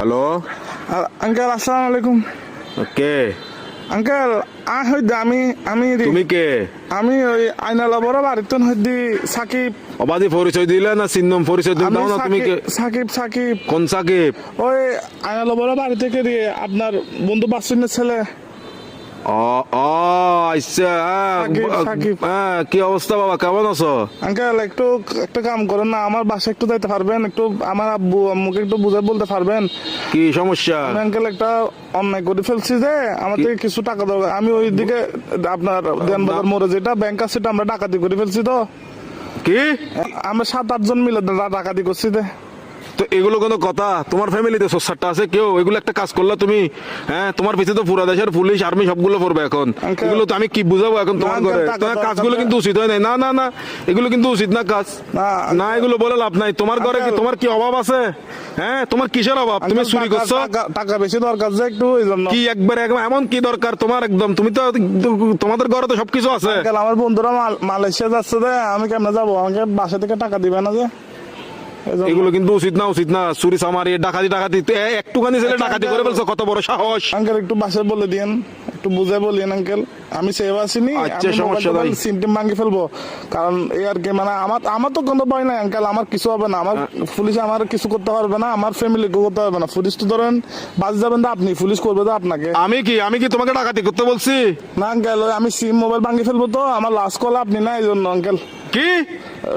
Hello uncle আসসালামু আলাইকুম। কে uncle হইতে আমি আমি তুমি কে আমি ওই আইনালা বড় বাড়িতে হইতে সাকিব। অবাধি পরিচয় দিলে না চিহ্নম পরিচয় দিলে আমি দাও না তুমি কে সাকিব সাকিব কোন সাকিব? ওই আইনালা বড় বাড়ি থেকে দিয়ে আপনার বন্ধু বাসুনের ছেলে। ও ও আচ্ছা সাকিব। কি অবস্থা বাবা, কেমন আছো? আঙ্কেল একটু একটা কাম করেন না, আমার বাসায় একটু যাইতে পারবেন? একটু আমার আব্বু আম্মুকে একটু বুঝে বলতে পারবেন? কি সমস্যা? আমি আঙ্কেল একটা অন্যায় করে ফেলছি যে আমার থেকে কিছু টাকা দরকার। আমি ওই দিকে আপনার দেনবাজার মোড়ে যেটা ব্যাংক আছে সেটা আমরা ডাকাতি করে ফেলছি। তো কি আমরা 7-8 জন মিলে ডাকাতি করছি। তো এগুলো কোনো কথা? তোমার ফ্যামিলিতে সোসারটা আছে কেউ? এগুলো একটা কাজ করলা তুমি? হ্যাঁ, তোমার পিছিয়ে তো পুরা দেশের পুলিশ আর্মি সবগুলো পড়বে এখন। Uncle, এগুলো তো আমি কি বুঝাবো এখন তোমার না, ঘরে? uncle, তোমার টাকা কাজগুলো কিন্তু উচিত হয় নাই। না না না, এগুলো কিন্তু উচিত না কাজ। না এগুলো বলে লাভ নাই। তোমার ঘরে কি Uncle, তোমার কি অভাব আছে? হ্যাঁ, তোমার কিসের অভাব? তুমি আঙ্কেল, চুরি করছো? টাকা বেশি দরকার যে একটু ওই জন্য। কি একবার এমন কি দরকার তোমার? একদম তুমি তো তোমাদের ঘরে তো সবকিছু আছে। আঙ্কেল, আমার বন্ধুরা মালয়েশিয়া যাচ্ছে যে আমি কেমনে যাবো? আমাকে বাসা থেকে টাকা দিবে না যে? এজন্য। এগুলো কিন্তু উচিত না, উচিত না। চুরি চামারি ডাকাতি ডাকাতি একটুখানি ছেলে ডাকাতি করে ফেলছো, কত বড় সাহস! আঙ্কেল একটু বাসায় বলে দিয়েন, একটু বুঝে বলিয়েন আঙ্কেল। আমি সেভ আসিনি, আচ্ছা, সমস্যা নাই। সিমটিম ভাঙি ফেলবো। কারণ এই আর কি, মানে আমার তো কোনো ভয় নাই আঙ্কেল। আমার কিছু হবে না, আমার পুলিশ আমার কিছু করতে পারবে না, আমার ফ্যামিলি করতে পারবে না। পুলিশ তো ধরেন বাস যাবেন তো আপনি, পুলিশ করবে তো আপনাকে। আমি কি তোমাকে ডাকাতি করতে বলছি? না আঙ্কেল, আমি সিম মোবাইল ভাঙি ফেলবো। তো আমার লাস্ট কল আপনি না, এই জন্য আঙ্কেল। কি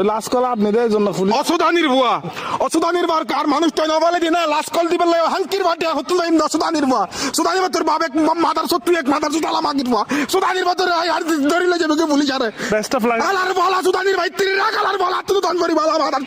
লাস্ট কল আপনি দেয় এই জন্য পুলিশ। অসুদানির বুয়া, অসুদানির বার কার মানুষ তো না বলে দিনা লাস্ট কল দিবেন লাই হালকির বাটে হতুল লাইন অসুদানির বুয়া। সুদানির তোর বাপ এক মাদার সত্তু এক মাদার সুদালা মাগির বুয়া। সুদানির বাতর আর ধরিলে যাবে কে পুলিশ আরে। Best of luck. আলার বলা সুদানির ভাই তিরি রাখালার বলা তুই দন করি বলা মাদার